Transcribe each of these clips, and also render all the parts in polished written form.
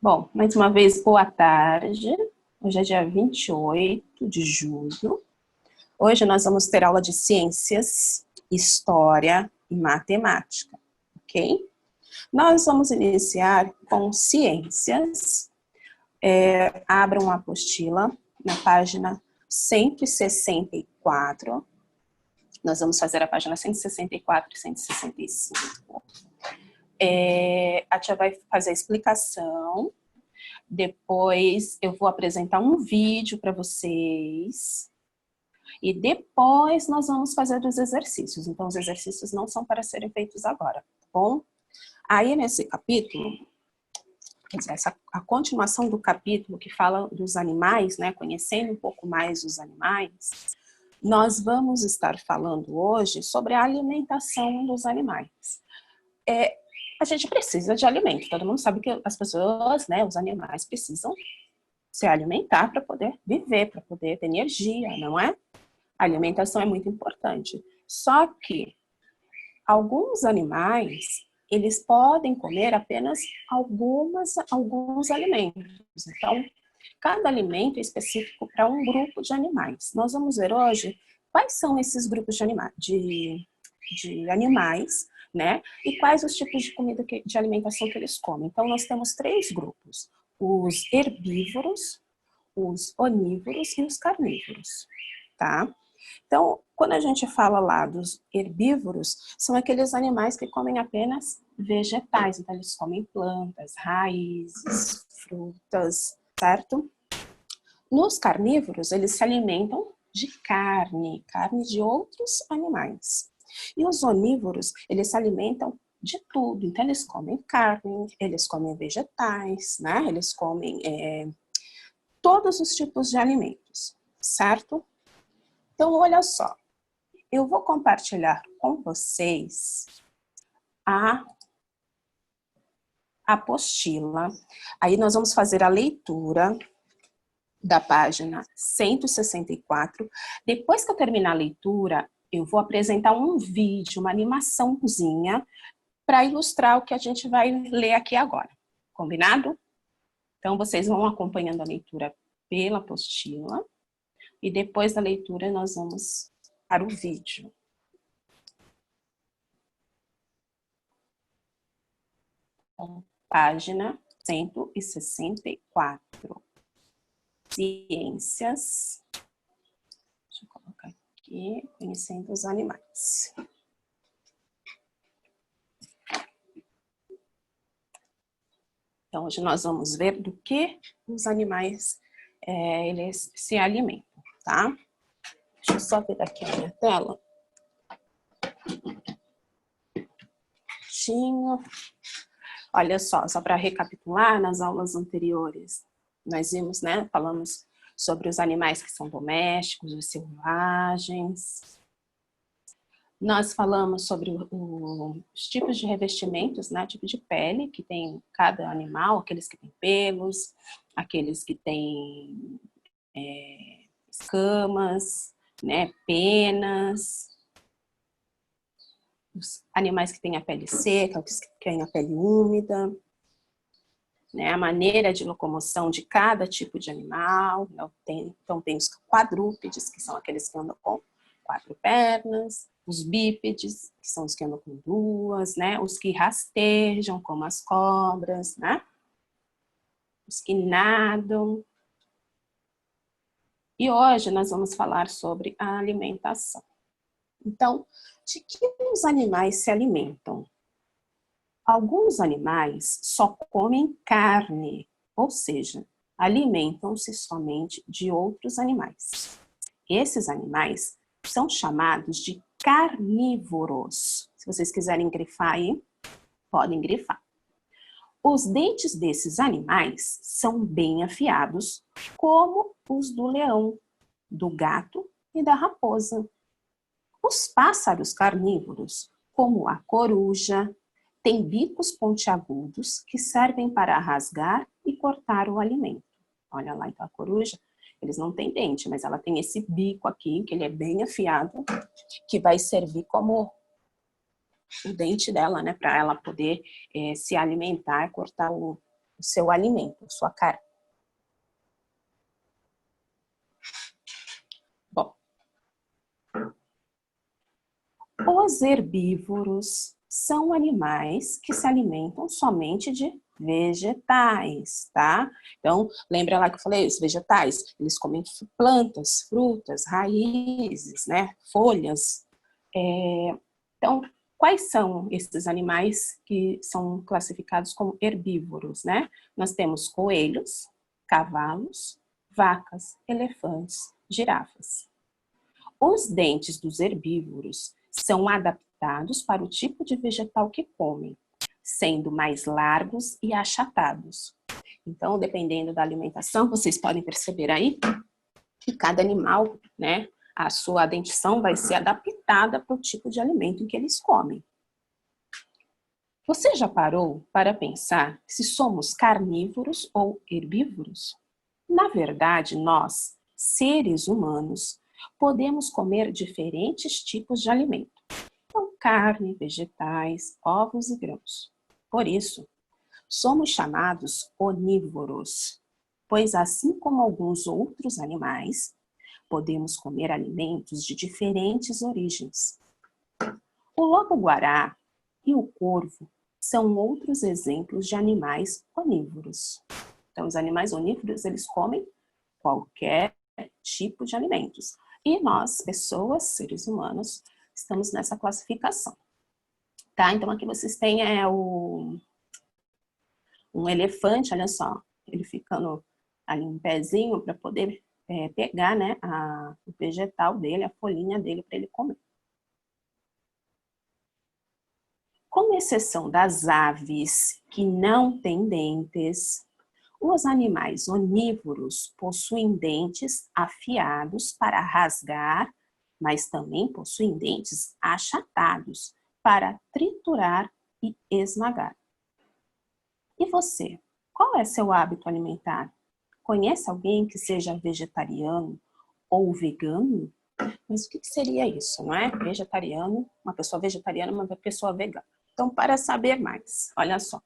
Bom, mais uma vez, boa tarde. Hoje é dia 28 de julho. Hoje nós vamos ter aula de ciências, história e matemática, ok? Nós vamos iniciar com ciências. Abram a apostila na página 164. Nós vamos fazer a página 164 e 165. A tia vai fazer a explicação, depois eu vou apresentar um vídeo para vocês, e depois nós vamos fazer os exercícios. Então, os exercícios não são para serem feitos agora, tá bom? Aí, nesse capítulo, quer dizer, a continuação do capítulo que fala dos animais, né, conhecendo um pouco mais os animais, nós vamos estar falando hoje sobre a alimentação dos animais. A gente precisa de alimento, todo mundo sabe que as pessoas, né, os animais precisam se alimentar para poder viver, para poder ter energia, não é? A alimentação é muito importante. Só que alguns animais, eles podem comer apenas alguns alimentos. Então, cada alimento é específico para um grupo de animais. Nós vamos ver hoje quais são esses grupos de animais, né? E quais os tipos de comida, de alimentação que eles comem. Então, nós temos 3 grupos: os herbívoros, os onívoros e os carnívoros, tá? Então, quando a gente fala lá dos herbívoros, são aqueles animais que comem apenas vegetais. Então, eles comem plantas, raízes, frutas, certo? Nos carnívoros, eles se alimentam de carne de outros animais. E os onívoros, eles se alimentam de tudo. Então, eles comem carne, eles comem vegetais, né? Eles comem todos os tipos de alimentos, certo? Então, olha só. Eu vou compartilhar com vocês a apostila. Aí, nós vamos fazer a leitura da página 164. Depois que eu terminar a leitura, eu vou apresentar um vídeo, uma animaçãozinha, para ilustrar o que a gente vai ler aqui agora. Combinado? Então, vocês vão acompanhando a leitura pela apostila, e depois da leitura nós vamos para o vídeo. Então, página 164. Ciências. Deixa eu colocar aqui, conhecendo os animais. Então, hoje nós vamos ver do que os animais eles se alimentam, tá? Deixa eu só ver aqui a minha tela. Olha só para recapitular, nas aulas anteriores, nós vimos, né, falamos sobre os animais que são domésticos, os selvagens. Nós falamos sobre os tipos de revestimentos, né, tipo de pele que tem cada animal, aqueles que têm pelos, aqueles que têm escamas, né, penas, os animais que têm a pele seca, os que têm a pele úmida, né, a maneira de locomoção de cada tipo de animal. Então tem os quadrúpedes, que são aqueles que andam com 4 pernas, os bípedes, que são os que andam com 2, né, os que rastejam, como as cobras, né, os que nadam. E hoje nós vamos falar sobre a alimentação. Então, de que os animais se alimentam? Alguns animais só comem carne, ou seja, alimentam-se somente de outros animais. Esses animais são chamados de carnívoros. Se vocês quiserem grifar aí, podem grifar. Os dentes desses animais são bem afiados, como os do leão, do gato e da raposa. Os pássaros carnívoros, como a coruja, têm bicos pontiagudos que servem para rasgar e cortar o alimento. Olha lá, então a coruja, eles não têm dente, mas ela tem esse bico aqui, que ele é bem afiado, que vai servir como o dente dela, né, para ela poder se alimentar, cortar o o seu alimento, a sua carne. Bom, os herbívoros são animais que se alimentam somente de vegetais, tá? Então, lembra lá que eu falei, os vegetais, eles comem plantas, frutas, raízes, né? Folhas. Então, quais são esses animais que são classificados como herbívoros, né? Nós temos coelhos, cavalos, vacas, elefantes, girafas. Os dentes dos herbívoros são adaptados para o tipo de vegetal que comem, sendo mais largos e achatados. Então, dependendo da alimentação, vocês podem perceber aí que cada animal, né, a sua dentição vai ser adaptada para o tipo de alimento em que eles comem. Você já parou para pensar se somos carnívoros ou herbívoros? Na verdade, nós, seres humanos, podemos comer diferentes tipos de alimento. Então, carne, vegetais, ovos e grãos. Por isso, somos chamados onívoros, pois assim como alguns outros animais, podemos comer alimentos de diferentes origens. O lobo-guará e o corvo são outros exemplos de animais onívoros. Então, os animais onívoros, eles comem qualquer tipo de alimentos. E nós, pessoas, seres humanos, estamos nessa classificação. Tá? Então, aqui vocês têm um elefante, olha só, ele ficando ali em pezinho para poder pegar, né, o vegetal dele, a folhinha dele para ele comer. Com exceção das aves que não têm dentes, os animais onívoros possuem dentes afiados para rasgar, mas também possuem dentes achatados para triturar e esmagar. E você? Qual é seu hábito alimentar? Conhece alguém que seja vegetariano ou vegano? Mas o que seria isso, não é? Vegetariano, uma pessoa vegetariana, uma pessoa vegana. Então, para saber mais, olha só.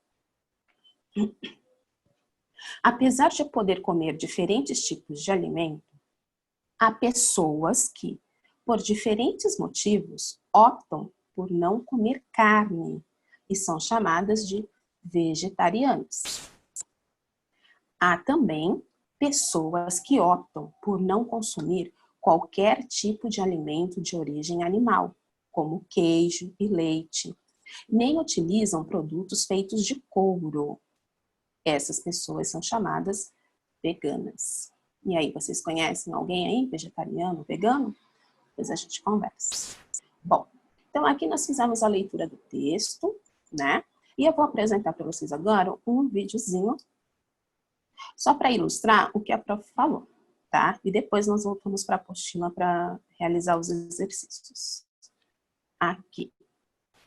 Apesar de poder comer diferentes tipos de alimento, há pessoas que, por diferentes motivos, optam por não comer carne e são chamadas de vegetarianos. Há também pessoas que optam por não consumir qualquer tipo de alimento de origem animal, como queijo e leite, nem utilizam produtos feitos de couro. Essas pessoas são chamadas veganas. E aí, vocês conhecem alguém aí, vegetariano, vegano? Depois a gente conversa. Bom, então aqui nós fizemos a leitura do texto, né? E eu vou apresentar para vocês agora um videozinho só para ilustrar o que a prof falou, tá? E depois nós voltamos para a apostila para realizar os exercícios. Aqui.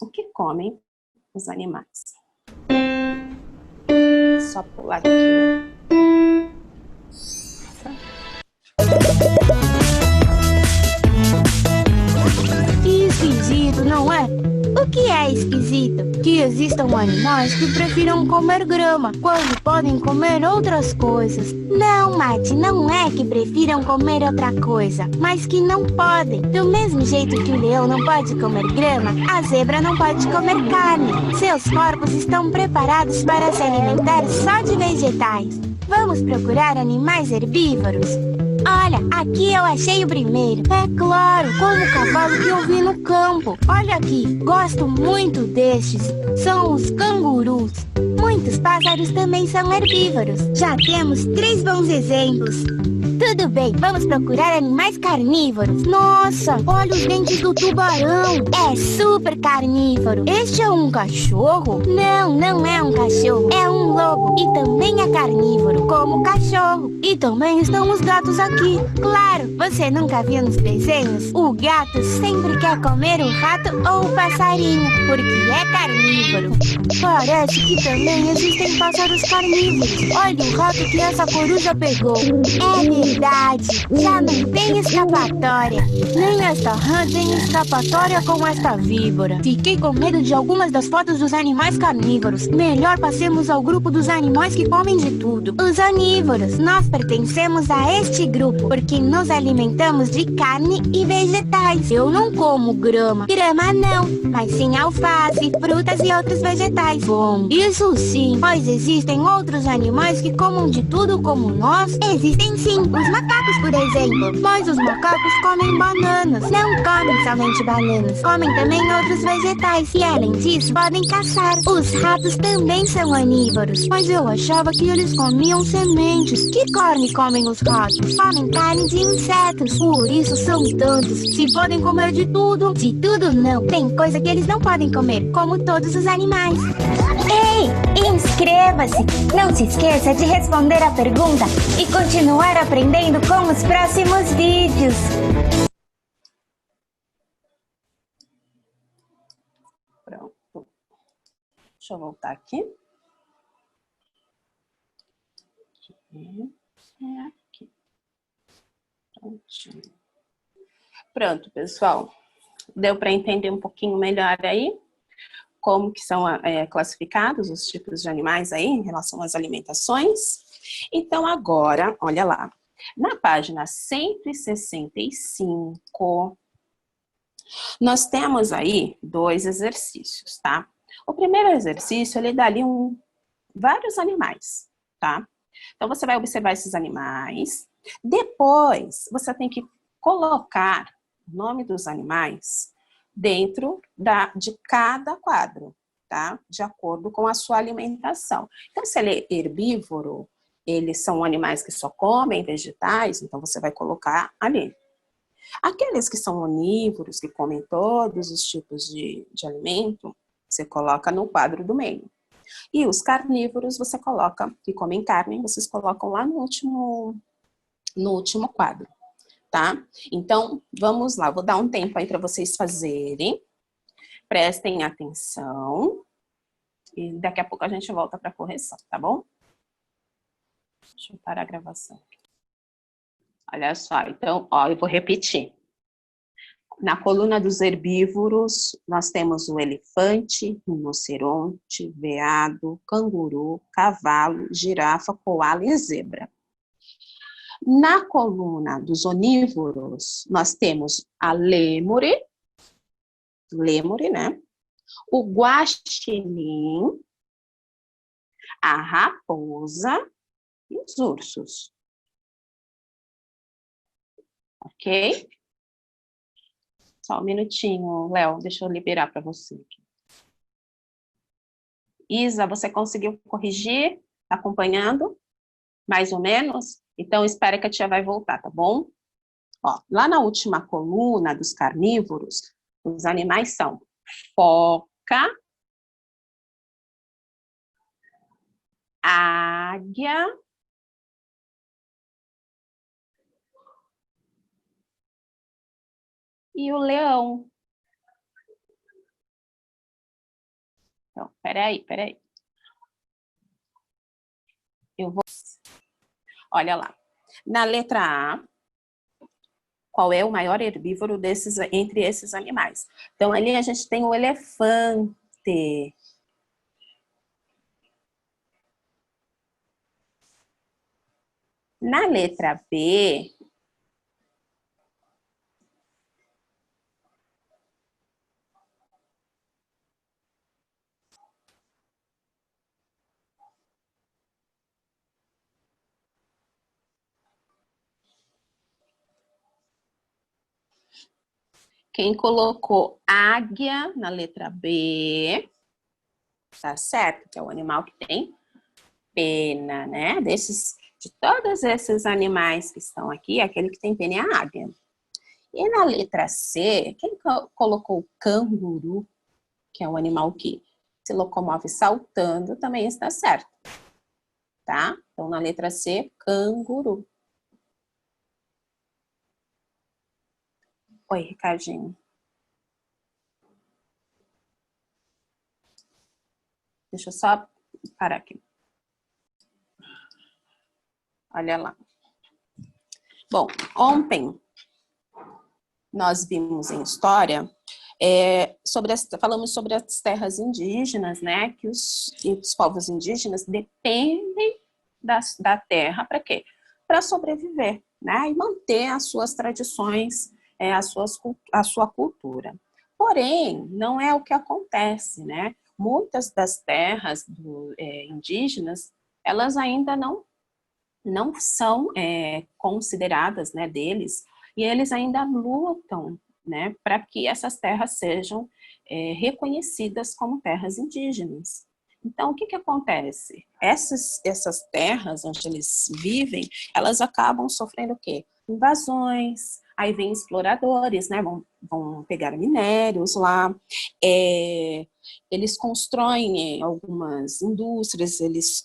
O que comem os animais? Só pular aqui. Que esquisito, não é? O que é esquisito? Que existam animais que prefiram comer grama, quando podem comer outras coisas. Não, Mati, não é que prefiram comer outra coisa, mas que não podem. Do mesmo jeito que o leão não pode comer grama, a zebra não pode comer carne. Seus corpos estão preparados para se alimentar só de vegetais. Vamos procurar animais herbívoros? Olha, aqui eu achei o primeiro. É claro, como o cavalo que eu vi no campo. Olha aqui, gosto muito destes. São os cangurus. Muitos pássaros também são herbívoros. Já temos 3 bons exemplos. Tudo bem, vamos procurar animais carnívoros. Nossa, olha os dentes do tubarão. É super carnívoro. Este é um cachorro? Não, não é um cachorro. É um lobo e também é carnívoro, como o cachorro. E também estão os gatos aqui. Claro, você nunca viu nos desenhos? O gato sempre quer comer o rato ou o passarinho, porque é carnívoro. Parece que também existem pássaros carnívoros. Olha o rato que essa coruja pegou. É verdade. verdade. Já não tem escapatória. Nem esta rã tem escapatória com esta víbora. Fiquei com medo de algumas das fotos dos animais carnívoros. Melhor passemos ao grupo dos animais que comem de tudo. Os onívoros. Nós pertencemos a este grupo porque nos alimentamos de carne e vegetais. Eu não como grama. Grama não, mas sim alface, frutas e outros vegetais. Bom, isso sim, pois existem outros animais que comam de tudo como nós. Existem sim, os macacos, por exemplo. Mas os macacos comem bananas. Não comem somente bananas, comem também outros vegetais. E além disso, podem caçar. Os ratos também são onívoros, mas eu achava que eles comiam sementes. Que carne comem os ratos? Comem carne de insetos. Por isso são tantos. Se podem comer de tudo. De tudo não. Tem coisa que eles não podem comer, como todos os animais. Ei, inscreva-se! Não se esqueça de responder a pergunta e continuar aprendendo com os próximos vídeos. Pronto. Deixa eu voltar aqui. Aqui. Prontinho. Pronto, pessoal. Deu para entender um pouquinho melhor aí como que são classificados os tipos de animais aí em relação às alimentações. Então agora, olha lá, na página 165, nós temos aí 2 exercícios, tá? O primeiro exercício, ele dá ali vários animais, tá? Então você vai observar esses animais, depois você tem que colocar o nome dos animais dentro de cada quadro, tá? De acordo com a sua alimentação. Então, se ele é herbívoro, eles são animais que só comem vegetais, então você vai colocar ali. Aqueles que são onívoros, que comem todos os tipos de alimento, você coloca no quadro do meio. E os carnívoros, você coloca, que comem carne, vocês colocam lá no último quadro. Tá? Então, vamos lá, vou dar um tempo aí para vocês fazerem. Prestem atenção. E daqui a pouco a gente volta para a correção, tá bom? Deixa eu parar a gravação. Olha só, então, ó, eu vou repetir. Na coluna dos herbívoros, nós temos o elefante, rinoceronte, veado, canguru, cavalo, girafa, coala e zebra. Na coluna dos onívoros, nós temos a lêmure, né? O guaxinim, a raposa e os ursos. Ok? Só um minutinho, Léo, deixa eu liberar para você aqui. Isa, você conseguiu corrigir? Tá acompanhando? Mais ou menos? Então, espera que a tia vai voltar, tá bom? Ó, lá na última coluna dos carnívoros, os animais são foca, águia, e o leão. Então, peraí. Eu vou... Olha lá. Na letra A, qual é o maior herbívoro entre esses animais? Então, ali a gente tem o elefante. Na letra B, quem colocou águia na letra B, tá certo, que é o animal que tem pena, né? De todos esses animais que estão aqui, aquele que tem pena é a águia. E na letra C, quem colocou canguru, que é um animal que se locomove saltando, também está certo, tá? Então, na letra C, canguru. Oi, Ricardinho. Deixa eu só parar aqui. Olha lá. Bom, ontem nós vimos em história, falamos sobre as terras indígenas, né? Que os povos indígenas dependem da terra para quê? Para sobreviver, né? E manter as suas tradições, a sua cultura. Porém, não é o que acontece, né? Muitas das terras indígenas, elas ainda não são consideradas, né, deles, e eles ainda lutam, né, para que essas terras sejam reconhecidas como terras indígenas. Então, o que acontece? Essas terras onde eles vivem, elas acabam sofrendo o quê? Invasões, aí vem exploradores, né, vão pegar minérios lá, eles constroem algumas indústrias, eles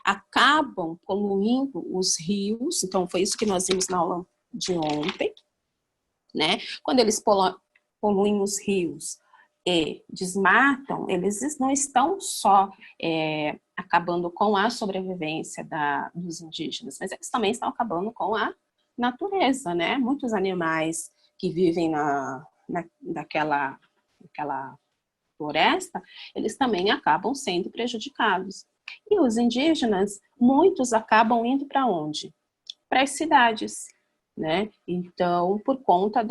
acabam poluindo os rios, então foi isso que nós vimos na aula de ontem, né? Quando eles poluem os rios e desmatam, eles não estão só acabando com a sobrevivência dos indígenas, mas eles também estão acabando com a natureza, né? Muitos animais que vivem naquela floresta, eles também acabam sendo prejudicados. E os indígenas, muitos acabam indo para onde? Para as cidades, né? Então, por conta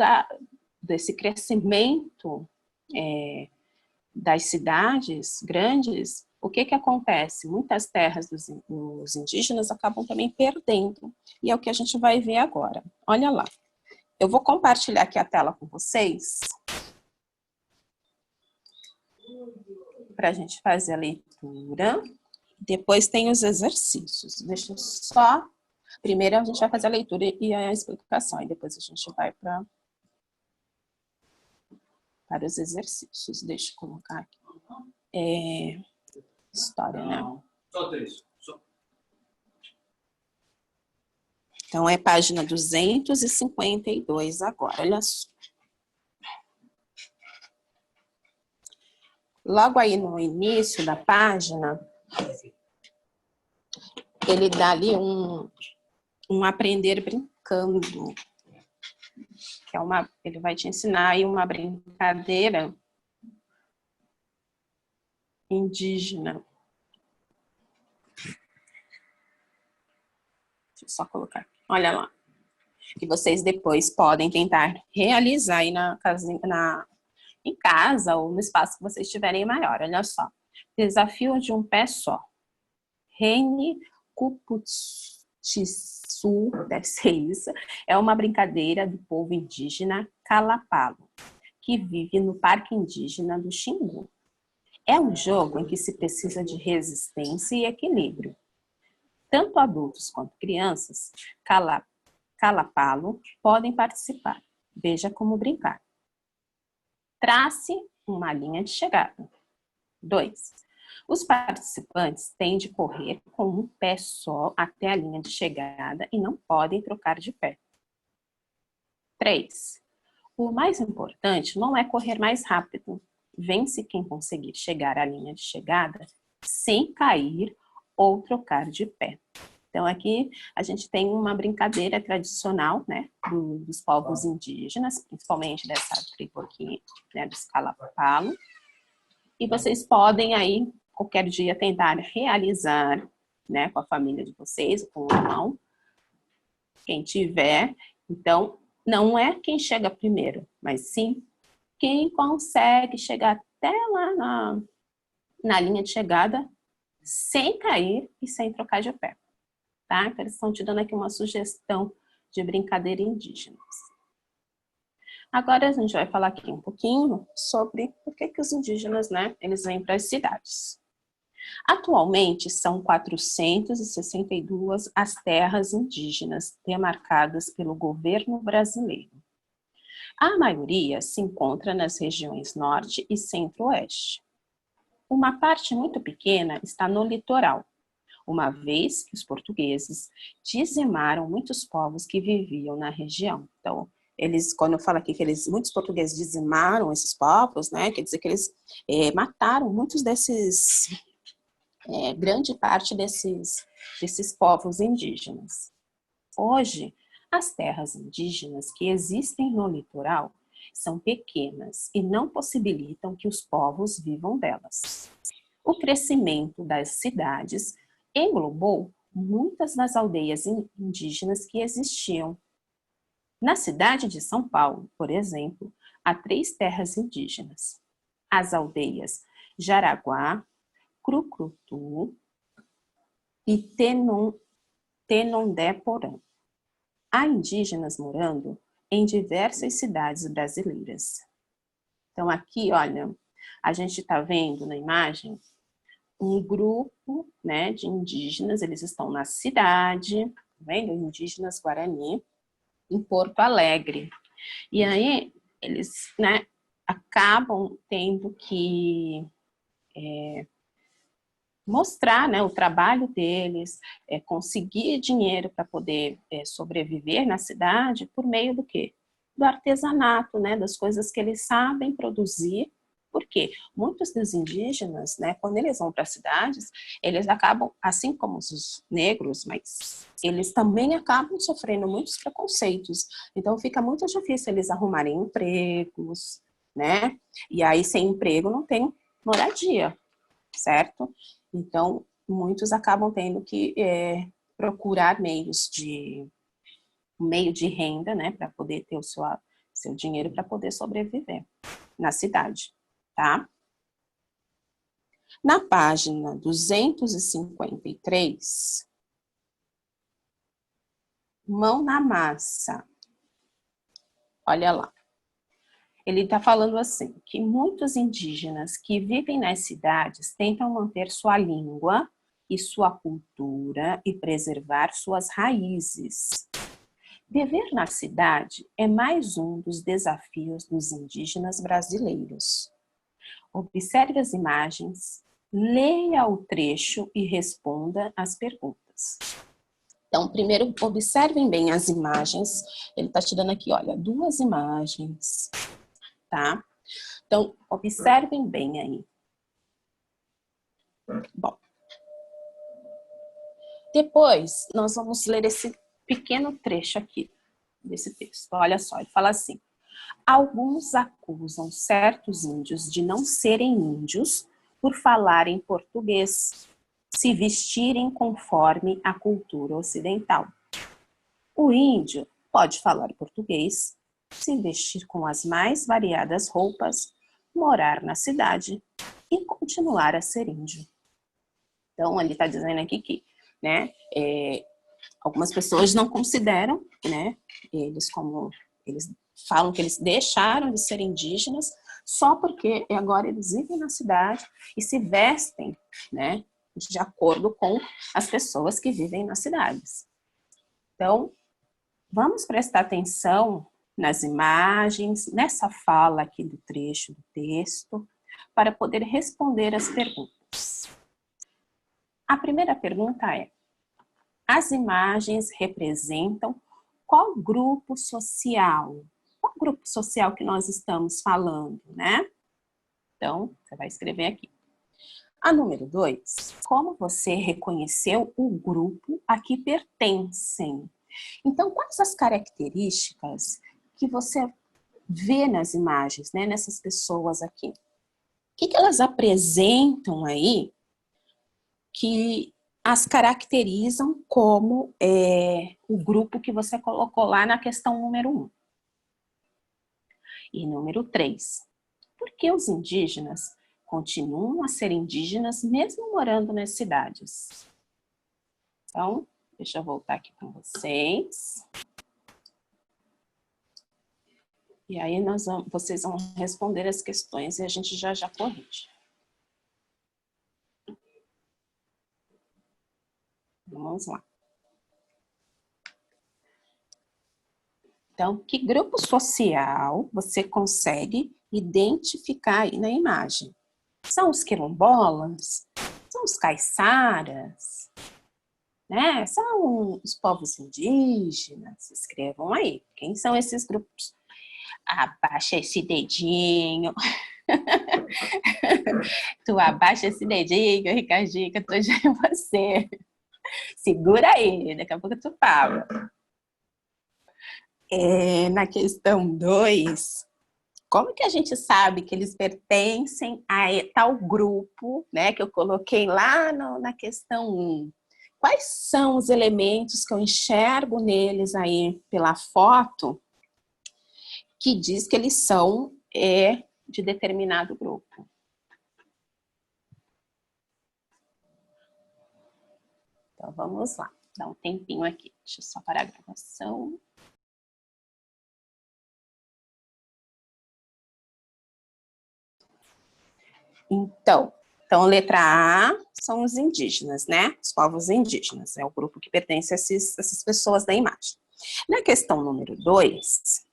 desse crescimento das cidades grandes, o que acontece? Muitas terras dos indígenas acabam também perdendo. E é o que a gente vai ver agora. Olha lá. Eu vou compartilhar aqui a tela com vocês para a gente fazer a leitura. Depois tem os exercícios. Deixa eu só... Primeiro a gente vai fazer a leitura e a explicação, e depois a gente vai para os exercícios. Deixa eu colocar aqui. História, né? Só 3. Então, é página 252 agora, olha só. Logo aí no início da página, ele dá ali um aprender brincando, que ele vai te ensinar aí uma brincadeira indígena. Deixa eu só colocar. Olha lá. Que vocês depois podem tentar realizar aí em casa ou no espaço que vocês tiverem maior. Olha só. Desafio de um pé só. Rene Kuputsu, deve ser isso, é uma brincadeira do povo indígena Kalapalo, que vive no Parque Indígena do Xingu. É um jogo em que se precisa de resistência e equilíbrio. Tanto adultos quanto crianças, Kalapalo, podem participar. Veja como brincar. Trace uma linha de chegada. 2. Os participantes têm de correr com um pé só até a linha de chegada e não podem trocar de pé. 3. O mais importante não é correr mais rápido. Vence quem conseguir chegar à linha de chegada sem cair ou trocar de pé. Então, aqui a gente tem uma brincadeira tradicional, né, dos povos indígenas, principalmente dessa tribo aqui, né, dos Kalapalo. E vocês podem aí, qualquer dia, tentar realizar, né, com a família de vocês, com o irmão, quem tiver. Então, não é quem chega primeiro, mas sim quem consegue chegar até lá na linha de chegada sem cair e sem trocar de pé. Tá? Então, eles estão te dando aqui uma sugestão de brincadeira indígena. Agora a gente vai falar aqui um pouquinho sobre por que os indígenas, né, eles vêm para as cidades. Atualmente são 462 as terras indígenas demarcadas pelo governo brasileiro. A maioria se encontra nas regiões norte e centro-oeste. Uma parte muito pequena está no litoral, uma vez que os portugueses dizimaram muitos povos que viviam na região. Então, quando eu falo aqui que muitos portugueses dizimaram esses povos, né, quer dizer que eles mataram muitos grande parte desses povos indígenas. Hoje, As terras indígenas que existem no litoral são pequenas e não possibilitam que os povos vivam delas. O crescimento das cidades englobou muitas das aldeias indígenas que existiam. Na cidade de São Paulo, por exemplo, há 3 terras indígenas: as aldeias Jaraguá, Crucrutu e Tenondé-Porã. Há indígenas morando em diversas cidades brasileiras. Então aqui, olha, a gente está vendo na imagem um grupo, né, de indígenas, eles estão na cidade, tá vendo? Indígenas Guarani, em Porto Alegre. E aí, eles, né, acabam tendo que mostrar, né, o trabalho deles, conseguir dinheiro para poder sobreviver na cidade por meio do quê? Do artesanato, né, das coisas que eles sabem produzir. Porque muitos dos indígenas, né, quando eles vão para as cidades, eles acabam, assim como os negros, mas eles também acabam sofrendo muitos preconceitos. Então fica muito difícil eles arrumarem empregos, né? E aí sem emprego não tem moradia, certo? Então muitos acabam tendo que procurar meio de renda, né, para poder ter o seu dinheiro para poder sobreviver na cidade. Tá? Na página 253, mão na massa. Olha lá. Ele está falando assim, que muitos indígenas que vivem nas cidades tentam manter sua língua e sua cultura e preservar suas raízes. Viver na cidade é mais um dos desafios dos indígenas brasileiros. Observe as imagens, leia o trecho e responda as perguntas. Então, primeiro, observem bem as imagens. Ele está te dando aqui, olha, 2 imagens, tá? Então, observem bem aí. Bom. Depois, nós vamos ler esse pequeno trecho aqui, desse texto. Olha só, ele fala assim: alguns acusam certos índios de não serem índios por falarem português, se vestirem conforme a cultura ocidental. O índio pode falar português, se vestir com as mais variadas roupas, morar na cidade e continuar a ser índio. Então, ele está dizendo aqui que, né, algumas pessoas não consideram, né, eles falam que eles deixaram de ser indígenas só porque agora eles vivem na cidade e se vestem, né, de acordo com as pessoas que vivem nas cidades. Então, vamos prestar atenção nas imagens, nessa fala aqui do trecho do texto, para poder responder as perguntas. A primeira pergunta é: as imagens representam qual grupo social? Qual grupo social que nós estamos falando, né? Então, você vai escrever aqui. A número 2, como você reconheceu o grupo a que pertencem? Então, quais as características que você vê nas imagens, né, nessas pessoas aqui? O que elas apresentam aí que as caracterizam como o grupo que você colocou lá na questão número 1? E número 3, por que os indígenas continuam a ser indígenas mesmo morando nas cidades? Então, deixa eu voltar aqui com vocês. E aí vocês vão responder as questões e a gente já corrige. Vamos lá. Então, que grupo social você consegue identificar aí na imagem? São os quilombolas? São os caiçaras? Né? São os povos indígenas? Escrevam aí. Quem são esses grupos? Abaixa esse dedinho. Tu abaixa esse dedinho, Ricardinho, que eu tô de você. Segura aí, daqui a pouco tu fala. Na questão 2, como que a gente sabe que eles pertencem a tal grupo, né, que eu coloquei lá na questão 1? Quais são os elementos que eu enxergo neles aí pela foto que diz que eles são de determinado grupo? Então, vamos lá. Dá um tempinho aqui. Deixa eu só parar a gravação. Então, letra A são os indígenas, né? Os povos indígenas. É o grupo que pertence a essas pessoas da imagem. Na questão número 2,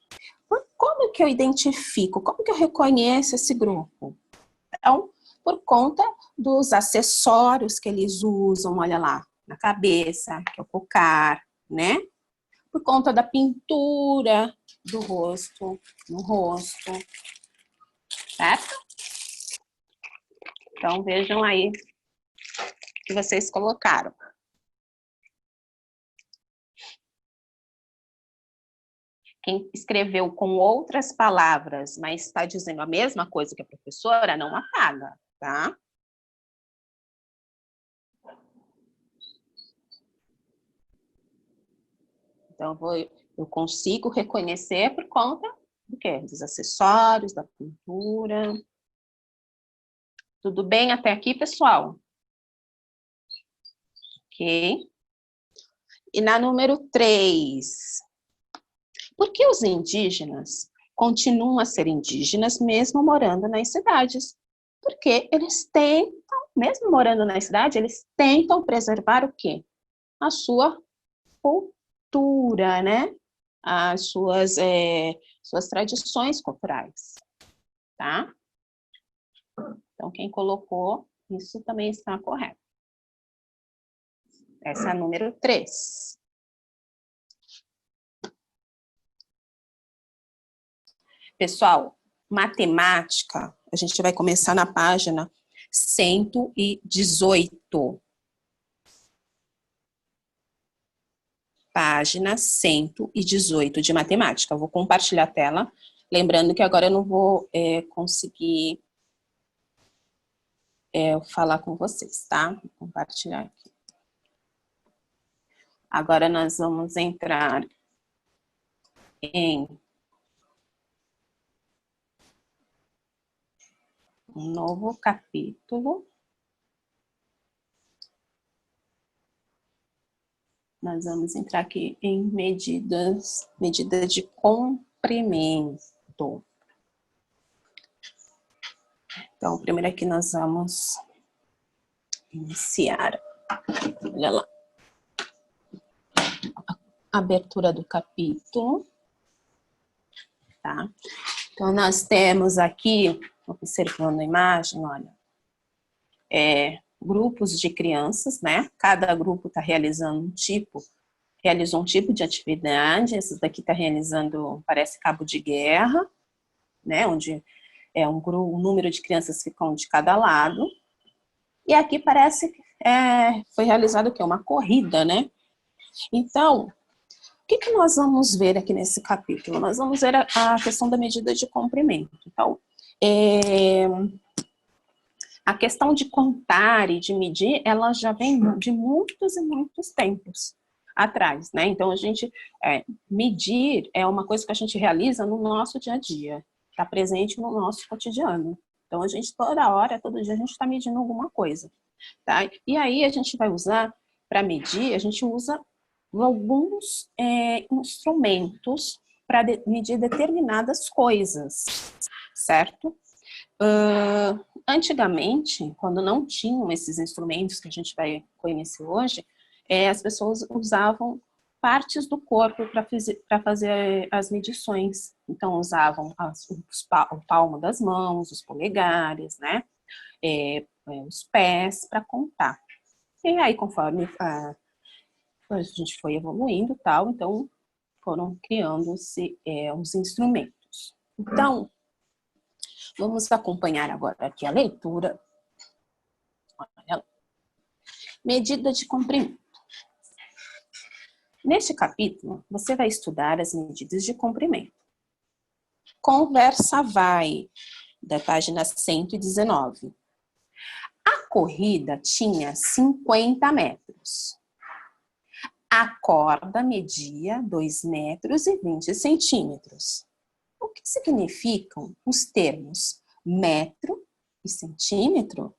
como que eu identifico, como que eu reconheço esse grupo? Então, por conta dos acessórios que eles usam, olha lá, na cabeça, que é o cocar, né? Por conta da pintura do rosto, no rosto, certo? Então, vejam aí o que vocês colocaram. Quem escreveu com outras palavras, mas está dizendo a mesma coisa que a professora, não apaga, tá? Então, eu consigo reconhecer por conta do quê? Dos acessórios, da pintura. Tudo bem até aqui, pessoal? Ok. E na número 3, por que os indígenas continuam a ser indígenas mesmo morando nas cidades? Porque eles tentam, mesmo morando na cidade, eles tentam preservar o quê? A sua cultura, né? As suas tradições culturais, tá? Então, quem colocou, isso também está correto. Essa é a número 3. Pessoal, matemática, a gente vai começar na página 118. Página 118 de matemática. Eu vou compartilhar a tela. Lembrando que agora eu não vou conseguir falar com vocês, tá? Vou compartilhar aqui. Agora nós vamos entrar em um novo capítulo. Nós vamos entrar aqui em medida de comprimento. Então, primeiro aqui nós vamos iniciar. Olha lá. Abertura do capítulo. Tá? Então, nós temos aqui, observando a imagem, olha, grupos de crianças, né? Cada grupo está realizou um tipo de atividade. Esse daqui está realizando, parece cabo de guerra, né? Onde um número de crianças ficam de cada lado. E aqui parece que foi realizado o quê? Uma corrida, né? Então, o que nós vamos ver aqui nesse capítulo? Nós vamos ver a questão da medida de comprimento. Então, a questão de contar e de medir, ela já vem de muitos e muitos tempos atrás, né? Então, a gente medir é uma coisa que a gente realiza no nosso dia a dia, está presente no nosso cotidiano. Então, a gente toda hora, todo dia, a gente está medindo alguma coisa, tá? E aí, a gente vai usar, para medir, a gente usa alguns instrumentos para medir determinadas coisas, certo? Antigamente, quando não tinham esses instrumentos que a gente vai conhecer hoje, as pessoas usavam partes do corpo para fazer as medições. Então, usavam o palmo das mãos, os polegares, né? Os pés para contar. E aí, conforme a gente foi evoluindo e tal, então foram criando-se os instrumentos. Então, vamos acompanhar agora aqui a leitura. Olha, medida de comprimento. Neste capítulo, você vai estudar as medidas de comprimento. Conversa vai, da página 119. A corrida tinha 50 metros. A corda media 2 metros e 20 centímetros. O que significam os termos metro e centímetro?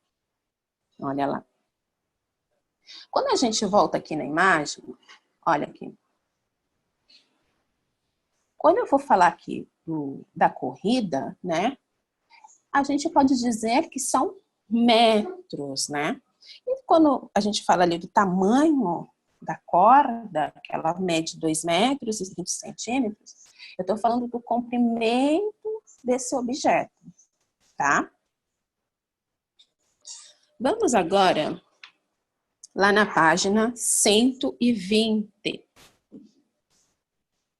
Olha lá. Quando a gente volta aqui na imagem, olha aqui. Quando eu vou falar aqui da corrida, né? A gente pode dizer que são metros, né? E quando a gente fala ali do tamanho da corda, que ela mede 2 metros e 20 centímetros, eu estou falando do comprimento desse objeto, tá? Vamos agora lá na página 120.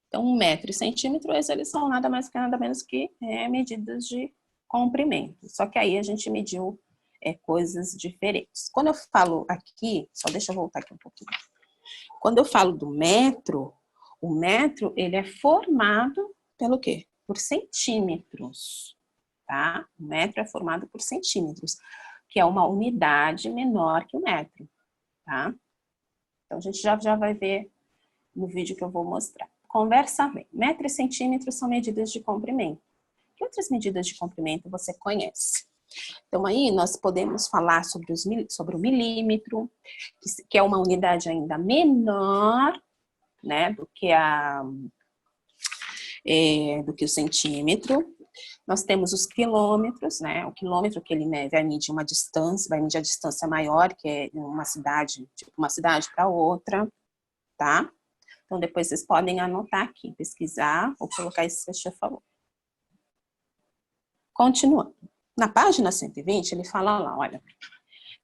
Então, 1 metro e centímetro, eles são nada mais que nada menos que medidas de comprimento. Só que aí a gente mediu coisas diferentes. Quando eu falo aqui, só deixa eu voltar aqui um pouquinho. Quando eu falo do metro, o metro, ele é formado pelo quê? Por centímetros, tá? O metro é formado por centímetros, que é uma unidade menor que o metro, tá? Então, a gente já vai ver no vídeo que eu vou mostrar. Conversa bem. Metro e centímetro são medidas de comprimento. Que outras medidas de comprimento você conhece? Então, aí nós podemos falar sobre o milímetro, que é uma unidade ainda menor, né, do que o centímetro. Nós temos os quilômetros, né, o quilômetro que ele vai medir uma distância, vai medir a distância maior, que é uma cidade, tipo uma cidade para outra, tá? Então, depois vocês podem anotar aqui, pesquisar ou colocar isso que a tia falou. Continuando. Na página 120, ele fala lá, olha,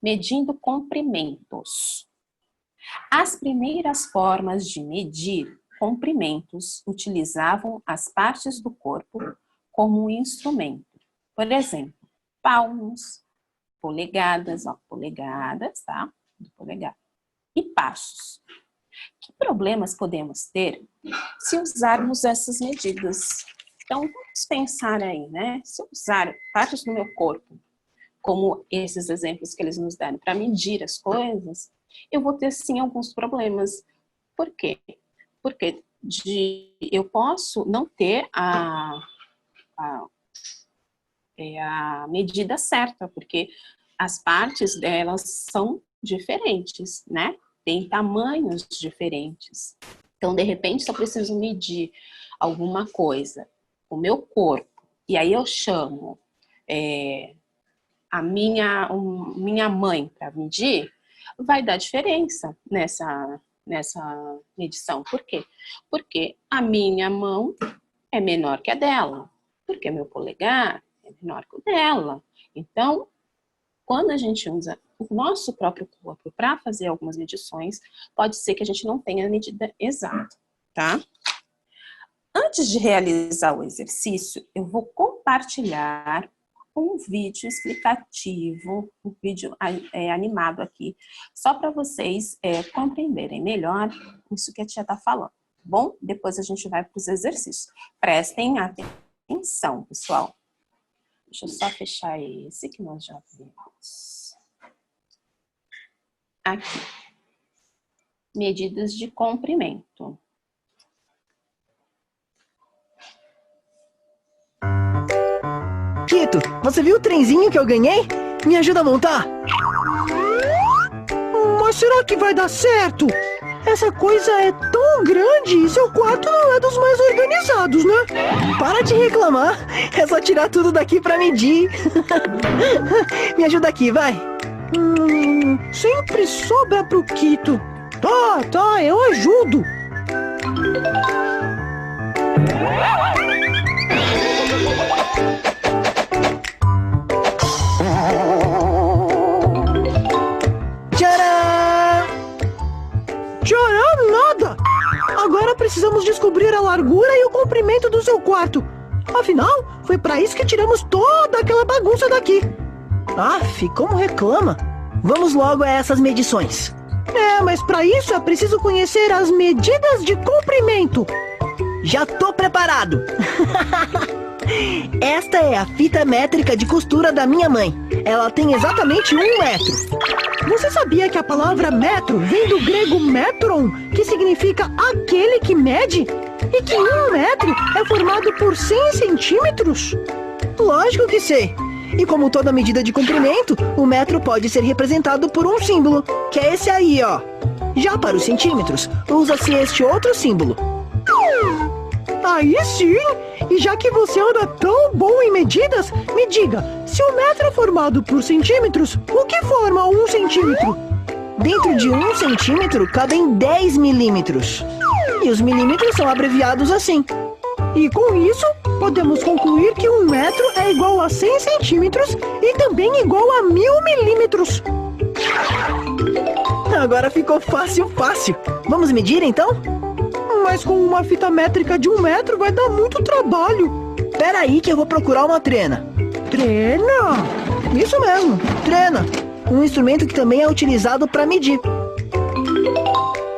medindo comprimentos. As primeiras formas de medir comprimentos utilizavam as partes do corpo como um instrumento. Por exemplo, palmos, polegadas, ó, polegadas, tá? Polegada. E passos. Que problemas podemos ter se usarmos essas medidas? Então, vamos pensar aí, né? Se eu usar partes do meu corpo, como esses exemplos que eles nos deram, para medir as coisas, eu vou ter, sim, alguns problemas. Por quê? Porque eu posso não ter a medida certa, porque as partes delas são diferentes, né? Tem tamanhos diferentes. Então, de repente, se eu preciso medir alguma coisa, o meu corpo, e aí eu chamo a minha mãe para medir, vai dar diferença nessa medição. Por quê? Porque a minha mão é menor que a dela, porque meu polegar é menor que o dela. Então, quando a gente usa o nosso próprio corpo para fazer algumas medições, pode ser que a gente não tenha a medida exata, tá? Antes de realizar o exercício, eu vou compartilhar um vídeo explicativo, um vídeo animado aqui, só para vocês compreenderem melhor isso que a tia está falando, tá bom? Depois a gente vai para os exercícios. Prestem atenção, pessoal. Deixa eu só fechar esse que nós já vimos. Aqui. Medidas de comprimento. Quito, você viu o trenzinho que eu ganhei? Me ajuda a montar? Mas será que vai dar certo? Essa coisa é tão grande e seu quarto não é dos mais organizados, né? Para de reclamar, é só tirar tudo daqui pra medir. Me ajuda aqui, vai. Sempre sobra pro Quito. Tá, eu ajudo. Tcharam, nada! Agora precisamos descobrir a largura e o comprimento do seu quarto. Afinal, foi pra isso que tiramos toda aquela bagunça daqui. Aff, como reclama. Vamos logo a essas medições. Mas para isso é preciso conhecer as medidas de comprimento. Já tô preparado. Esta é a fita métrica de costura da minha mãe. Ela tem exatamente 1 metro. Você sabia que a palavra metro vem do grego metron, que significa aquele que mede? E que 1 metro é formado por 100 centímetros? Lógico que sei. E como toda medida de comprimento, o metro pode ser representado por um símbolo, que é esse aí, ó. Já para os centímetros, usa-se este outro símbolo. Aí sim! E já que você anda tão bom em medidas, me diga, se o metro é formado por centímetros, o que forma 1 centímetro? Dentro de 1 centímetro cabem 10 milímetros. E os milímetros são abreviados assim. E com isso, podemos concluir que 1 metro é igual a 100 centímetros e também igual a 1000 milímetros. Agora ficou fácil. Vamos medir então? Mas com uma fita métrica de 1 metro vai dar muito trabalho. Pera aí que eu vou procurar uma trena. Trena? Isso mesmo, trena. Um instrumento que também é utilizado para medir.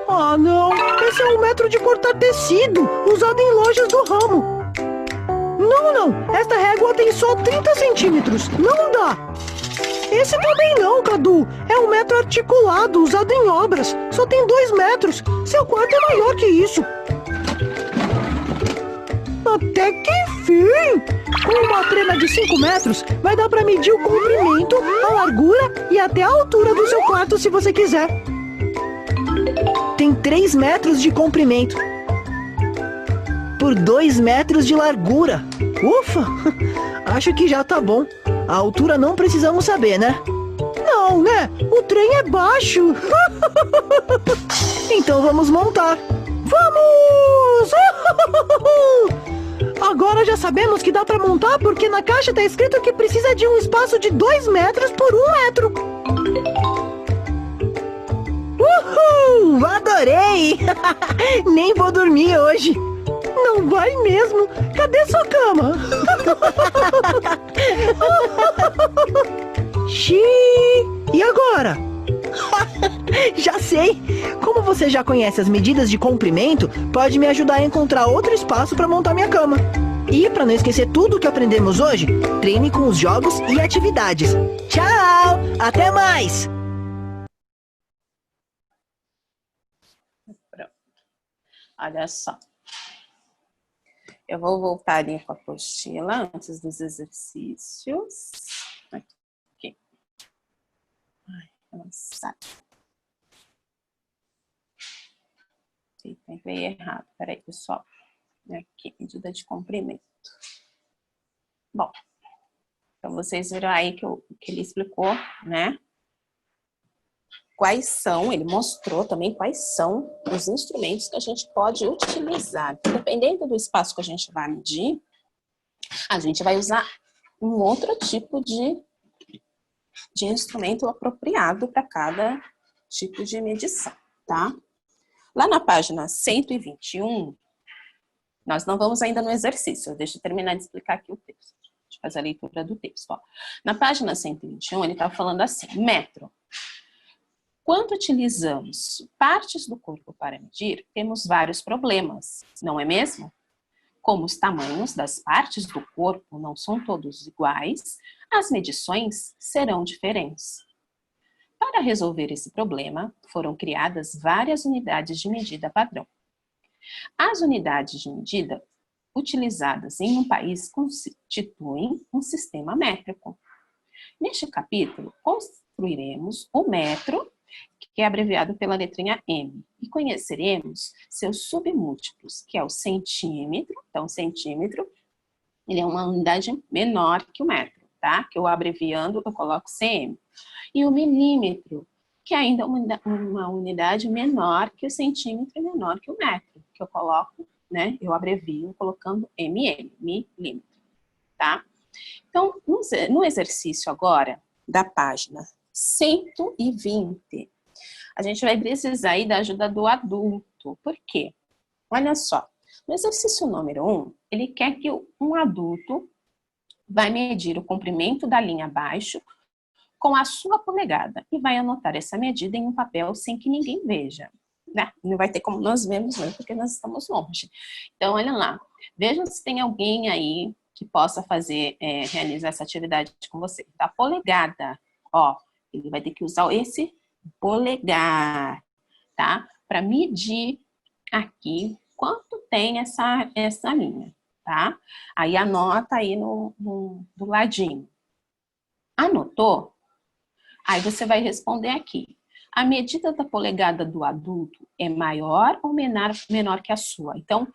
Ah não, esse é um metro de cortar tecido, usado em lojas do ramo. Não, esta régua tem só 30 centímetros, não dá. Esse também não, Cadu. É um metro articulado, usado em obras. Só tem 2 metros. Seu quarto é maior que isso. Até que enfim! Com uma trena de 5 metros, vai dar para medir o comprimento, a largura e até a altura do seu quarto, se você quiser. Tem 3 metros de comprimento por 2 metros de largura. Ufa! Acho que já tá bom. A altura não precisamos saber, né? Não, né? O trem é baixo. Então vamos montar. Vamos! Agora já sabemos que dá pra montar porque na caixa tá escrito que precisa de um espaço de 2 metros por 1 metro. Uhul! Adorei! Nem vou dormir hoje. Não vai mesmo? Cadê sua cama? Xiii! E agora? Já sei! Como você já conhece as medidas de comprimento, pode me ajudar a encontrar outro espaço para montar minha cama. E para não esquecer tudo que aprendemos hoje, treine com os jogos e atividades. Tchau! Até mais! Pronto. Olha só. Eu vou voltar ali com a apostila antes dos exercícios. Aqui. Ai, avançar. Tentei errado. Peraí, pessoal. Aqui, medida de comprimento. Bom, então vocês viram aí que ele explicou, né? Quais são, ele mostrou também quais são os instrumentos que a gente pode utilizar. Dependendo do espaço que a gente vai medir, a gente vai usar um outro tipo de instrumento apropriado para cada tipo de medição, tá? Lá na página 121, nós não vamos ainda no exercício, deixa eu terminar de explicar aqui o texto. Deixa eu fazer a leitura do texto. Ó. Na página 121, ele está falando assim, metro. Quando utilizamos partes do corpo para medir, temos vários problemas, não é mesmo? Como os tamanhos das partes do corpo não são todos iguais, as medições serão diferentes. Para resolver esse problema, foram criadas várias unidades de medida padrão. As unidades de medida utilizadas em um país constituem um sistema métrico. Neste capítulo, construiremos o metro, que é abreviado pela letrinha M, e conheceremos seus submúltiplos, que é o centímetro. Então, o centímetro, ele é uma unidade menor que o metro, tá? Que eu abreviando, eu coloco cm. E o milímetro, que é ainda uma unidade menor que o centímetro e menor que o metro, que eu coloco, né? Eu abrevio colocando mm, milímetro, tá? Então, no exercício agora, da página 120, a gente vai precisar aí da ajuda do adulto. Por quê? Olha só, no exercício número 1, ele quer que um adulto vai medir o comprimento da linha abaixo com a sua polegada e vai anotar essa medida em um papel sem que ninguém veja, né? Não vai ter como nós vermos, porque nós estamos longe. Então, olha lá, veja se tem alguém aí que possa fazer, realizar essa atividade com você. A polegada, ó, ele vai ter que usar esse polegar, tá? Para medir aqui quanto tem essa linha, tá? Aí anota aí do ladinho. Anotou? Aí você vai responder aqui. A medida da polegada do adulto é maior ou menor que a sua? Então,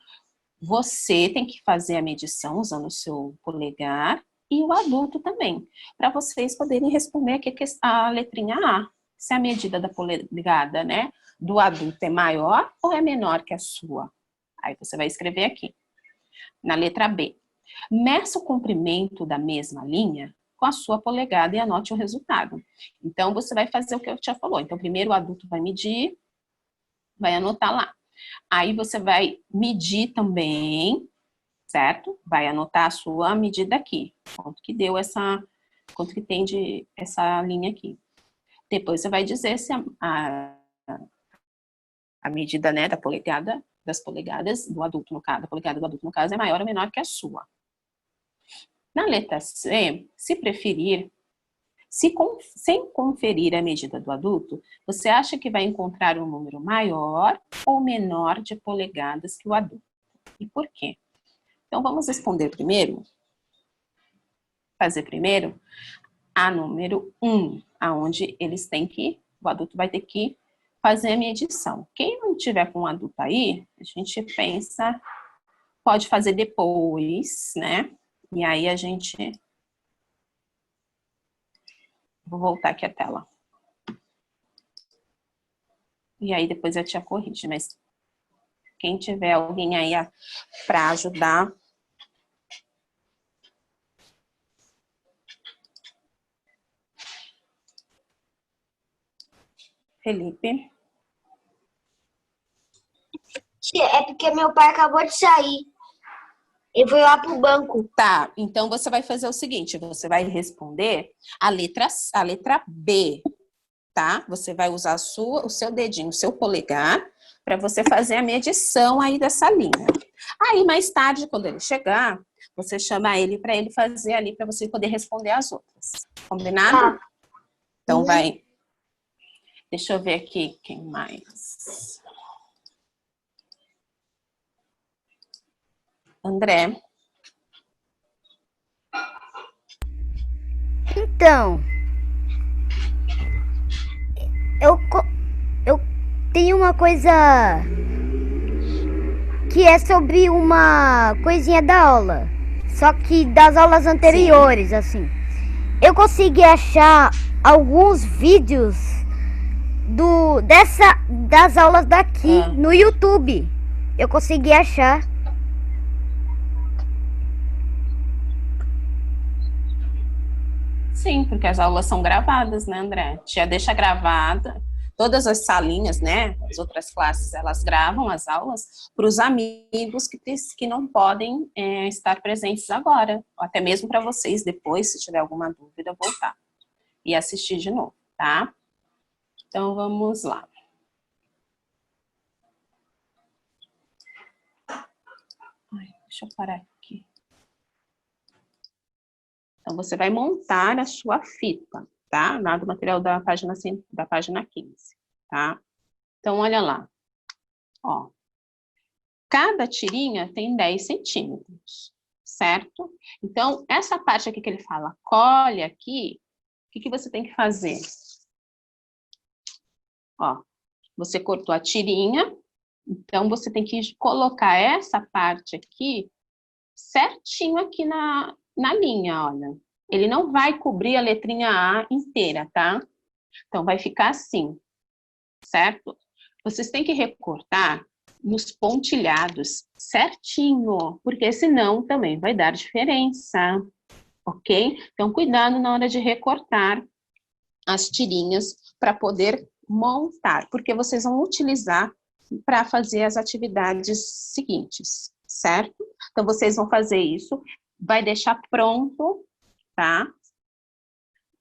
você tem que fazer a medição usando o seu polegar e o adulto também, para vocês poderem responder aqui a letrinha A. Se a medida da polegada, né, do adulto é maior ou é menor que a sua? Aí você vai escrever aqui. Na letra B. Meça o comprimento da mesma linha com a sua polegada e anote o resultado. Então, você vai fazer o que eu já falou. Então, primeiro o adulto vai medir, vai anotar lá. Aí você vai medir também, certo? Vai anotar a sua medida aqui. Quanto que deu quanto que tem essa linha aqui. Depois você vai dizer se a medida, né, das polegadas do adulto, no caso, da polegada do adulto, no caso, é maior ou menor que a sua. Na letra C, se preferir, sem conferir a medida do adulto, você acha que vai encontrar um número maior ou menor de polegadas que o adulto? E por quê? Então, vamos responder primeiro, fazer primeiro a número 1, aonde o adulto vai ter que fazer a medição. Quem não tiver com o adulto aí, a gente pensa, pode fazer depois, né? E aí a gente... Vou voltar aqui a tela. E aí depois a tia corrige, mas quem tiver alguém aí para ajudar... Felipe. É porque meu pai acabou de sair. Ele foi lá pro banco. Tá, então você vai fazer o seguinte, você vai responder a letra B, tá? Você vai usar o seu dedinho, o seu polegar, para você fazer a medição aí dessa linha. Aí, mais tarde, quando ele chegar, você chama ele para ele fazer ali, para você poder responder as outras. Combinado? Tá. Então, vai... Deixa eu ver aqui quem mais. André. Então, eu tenho uma coisa que é sobre uma coisinha da aula, só que das aulas anteriores, sim. Assim. Eu consegui achar alguns vídeos das aulas daqui no YouTube. Eu consegui achar. Sim, porque as aulas são gravadas, né, André? Já deixa gravada. Todas as salinhas, né, as outras classes, elas gravam as aulas para os amigos que não podem estar presentes agora. Ou até mesmo para vocês depois, se tiver alguma dúvida, voltar e assistir de novo, tá? Então, vamos lá. Deixa eu parar aqui. Então, você vai montar a sua fita, tá? Lá do material da página 15, tá? Então, olha lá. Ó. Cada tirinha tem 10 centímetros, certo? Então, essa parte aqui que ele fala, colhe aqui, o que você tem que fazer? Ó, você cortou a tirinha, então você tem que colocar essa parte aqui certinho aqui na linha, olha. Ele não vai cobrir a letrinha A inteira, tá? Então, vai ficar assim, certo? Vocês têm que recortar nos pontilhados certinho, porque senão também vai dar diferença, ok? Então, cuidado na hora de recortar as tirinhas para poder montar, porque vocês vão utilizar para fazer as atividades seguintes, certo? Então, vocês vão fazer isso, vai deixar pronto, tá?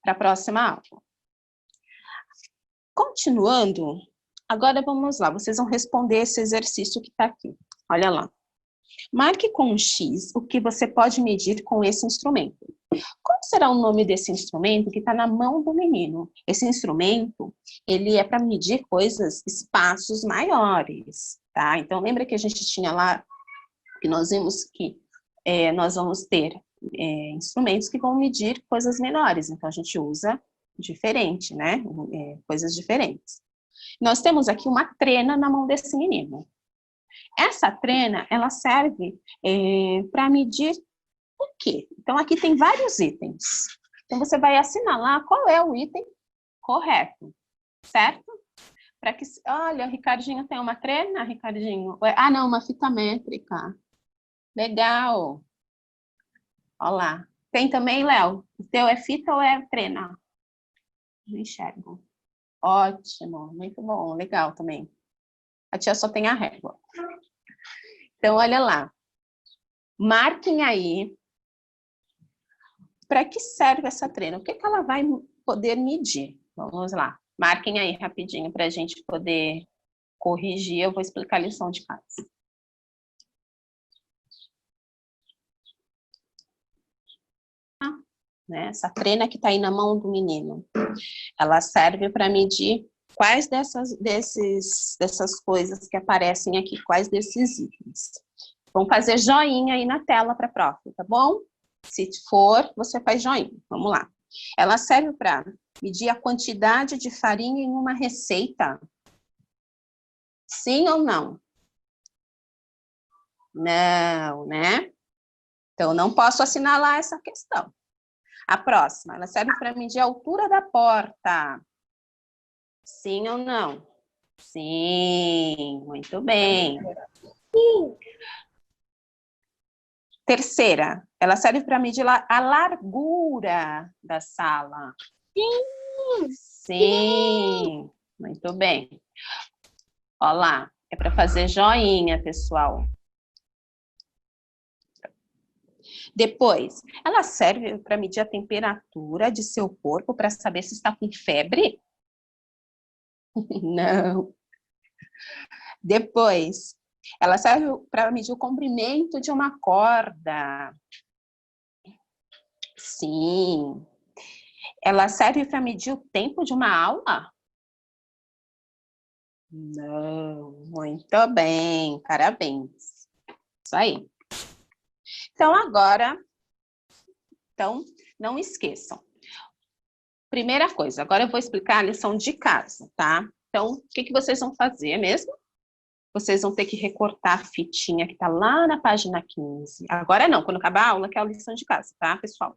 para a próxima aula. Continuando, agora vamos lá, vocês vão responder esse exercício que está aqui. Olha lá. Marque com um X o que você pode medir com esse instrumento. Qual será o nome desse instrumento que está na mão do menino? Esse instrumento, ele é para medir coisas, espaços maiores, tá? Então, lembra que a gente tinha lá, que nós vimos que nós vamos ter instrumentos que vão medir coisas menores. Então, a gente usa diferente, né? Coisas diferentes. Nós temos aqui uma trena na mão desse menino. Essa trena, ela serve para medir o quê? Então, aqui tem vários itens. Então, você vai assinalar qual é o item correto, certo? Para que, olha, o Ricardinho tem uma trena, Ricardinho? Ah, não, uma fita métrica. Legal. Olha lá. Tem também, Léo? O teu é fita ou é trena? Não enxergo. Ótimo, muito bom, legal também. A tia só tem a régua. Então, olha lá. Marquem aí para que serve essa trena. O que que ela vai poder medir? Vamos lá. Marquem aí rapidinho para a gente poder corrigir. Eu vou explicar a lição de casa. Né? Essa trena que está aí na mão do menino. Ela serve para medir quais dessas coisas que aparecem aqui, quais desses itens. Vamos fazer joinha aí na tela para a prof, tá bom? Se for, você faz joinha. Vamos lá. Ela serve para medir a quantidade de farinha em uma receita. Sim ou não? Não, né? Então, não posso assinalar essa questão. A próxima, ela serve para medir a altura da porta. Sim ou não? Sim, muito bem. Sim. Terceira, ela serve para medir a largura da sala. Sim. Sim, muito bem. Olha lá, é para fazer joinha, pessoal. Depois, ela serve para medir a temperatura de seu corpo para saber se está com febre? Não. Depois, ela serve para medir o comprimento de uma corda. Sim. Ela serve para medir o tempo de uma aula? Não. Muito bem, parabéns. Isso aí. Então, agora, não esqueçam. Primeira coisa, agora eu vou explicar a lição de casa, tá? Então, o que vocês vão fazer mesmo? Vocês vão ter que recortar a fitinha que tá lá na página 15. Agora não, quando acabar a aula, que é a lição de casa, tá, pessoal?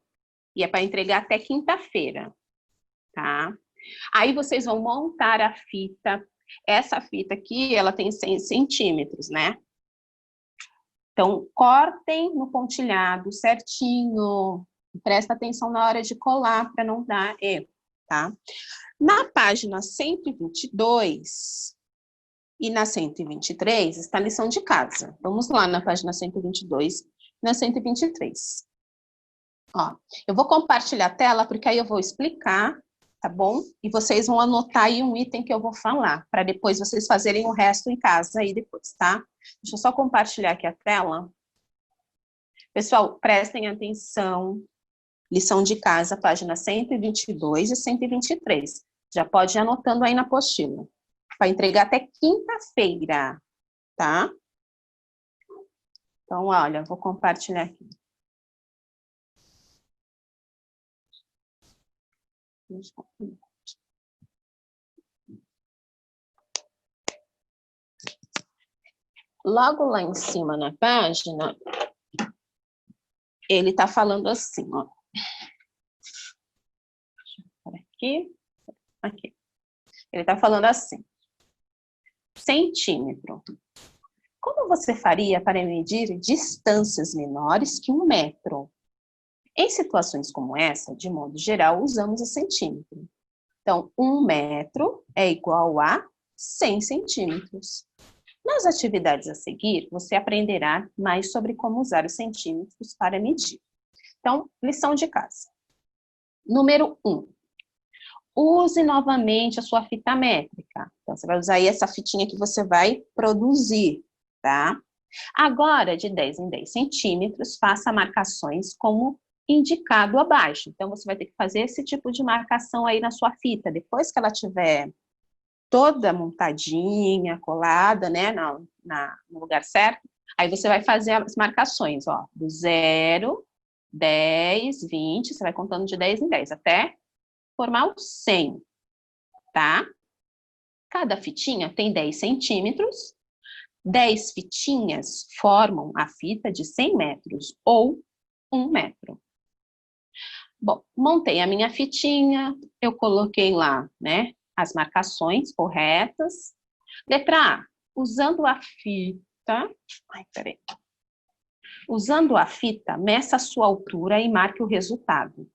E é para entregar até quinta-feira, tá? Aí vocês vão montar a fita. Essa fita aqui, ela tem 100 centímetros, né? Então, cortem no pontilhado certinho. Presta atenção na hora de colar para não dar erro, tá? Na página 122 e na 123 está a lição de casa. Vamos lá na página 122 e na 123. Ó, eu vou compartilhar a tela porque aí eu vou explicar, tá bom? E vocês vão anotar aí um item que eu vou falar, para depois vocês fazerem o resto em casa aí depois, tá? Deixa eu só compartilhar aqui a tela. Pessoal, prestem atenção. Lição de casa, página 122 e 123. Já pode ir anotando aí na apostila. Para entregar até quinta-feira, tá? Então, olha, vou compartilhar aqui. Logo lá em cima na página, ele está falando assim, ó. Aqui. Ele está falando assim. Centímetro. Como você faria para medir distâncias menores que 1 metro? Em situações como essa, de modo geral, usamos o centímetro. Então, 1 metro é igual a 100 centímetros. Nas atividades a seguir, você aprenderá mais sobre como usar os centímetros para medir. Então, lição de casa. Número 1. use novamente a sua fita métrica. Então, você vai usar aí essa fitinha que você vai produzir, tá? Agora, de 10 em 10 centímetros, faça marcações como indicado abaixo. Então, você vai ter que fazer esse tipo de marcação aí na sua fita. Depois que ela tiver toda montadinha, colada, né, no lugar certo, aí você vai fazer as marcações, ó, do 0, 10, 20, você vai contando de 10 em 10, até formar o 100, tá? Cada fitinha tem 10 centímetros, 10 fitinhas formam a fita de 100 metros, ou 1 metro. Bom, montei a minha fitinha, eu coloquei lá, né, as marcações corretas. Letra A, usando a fita, usando a fita, meça a sua altura e marque o resultado.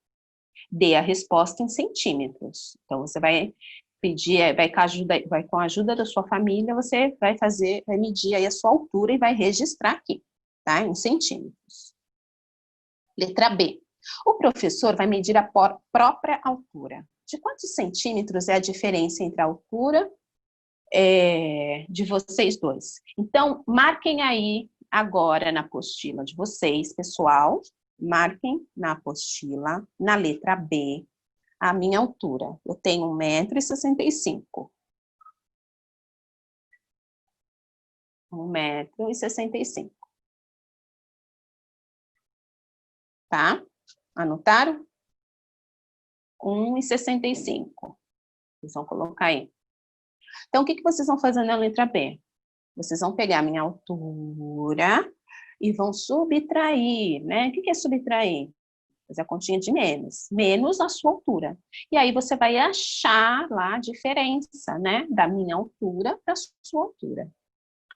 Dê a resposta em centímetros. Então, você vai pedir, vai com a ajuda da sua família, você vai medir aí a sua altura e vai registrar aqui, tá? Em centímetros. Letra B. O professor vai medir a própria altura. De quantos centímetros é a diferença entre a altura de vocês dois? Então, marquem aí agora na apostila de vocês, pessoal. Marquem na apostila, na letra B, a minha altura. Eu tenho 1,65 m. 1,65 m. Tá? Anotaram? 1,65 m. Vocês vão colocar aí. Então, o que vocês vão fazer na letra B? Vocês vão pegar a minha altura e vão subtrair, né? O que é subtrair? Fazer a continha de menos a sua altura. E aí você vai achar lá a diferença, né? Da minha altura para a sua altura.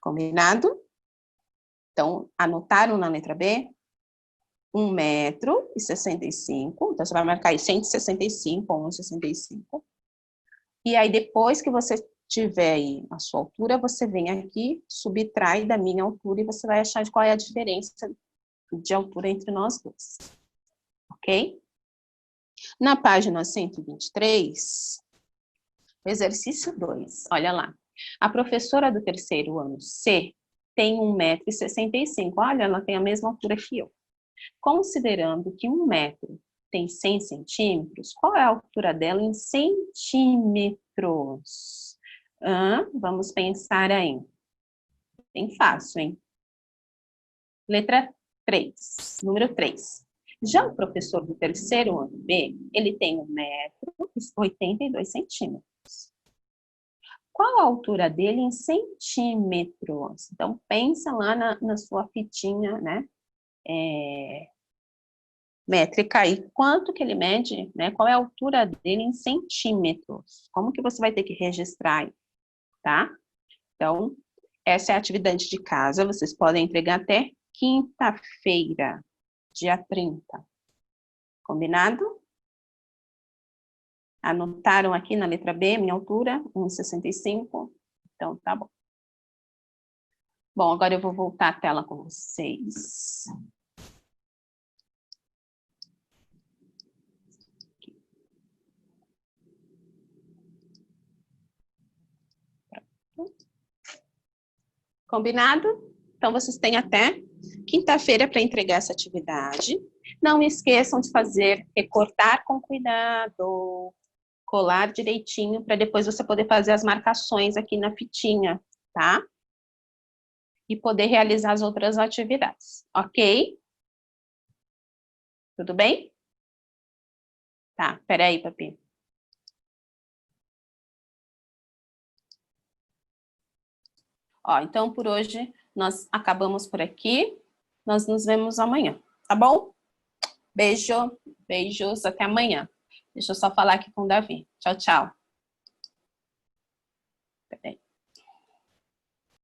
Combinado? Então, anotaram na letra B? 1,65 m. Então, você vai marcar aí 165 ou 1,65. E aí, depois que você tiver aí a sua altura, você vem aqui, subtrai da minha altura e você vai achar qual é a diferença de altura entre nós dois. Ok? Na página 123, exercício 2, olha lá. A professora do terceiro ano C tem 1,65 m. Olha, ela tem a mesma altura que eu. Considerando que 1 metro tem 100 centímetros, qual é a altura dela em centímetros? Vamos pensar aí. Bem fácil, hein? Letra 3, número 3. Já o professor do terceiro ano B, ele tem 1,82 m. Qual a altura dele em centímetros? Então, pensa lá na sua fitinha, né? Métrica aí. Quanto que ele mede, né? Qual é a altura dele em centímetros? Como que você vai ter que registrar aí? Tá? Então, essa é a atividade de casa. Vocês podem entregar até quinta-feira, dia 30. Combinado? Anotaram aqui na letra B, minha altura, 1,65. Então, tá bom. Bom, agora eu vou voltar a tela com vocês. Combinado? Então, vocês têm até quinta-feira para entregar essa atividade. Não esqueçam de recortar com cuidado, colar direitinho, para depois você poder fazer as marcações aqui na fitinha, tá? E poder realizar as outras atividades, ok? Tudo bem? Tá, peraí, papi. Ó, então, por hoje, nós acabamos por aqui. Nós nos vemos amanhã, tá bom? Beijo, beijos, até amanhã. Deixa eu só falar aqui com o Davi. Tchau, tchau.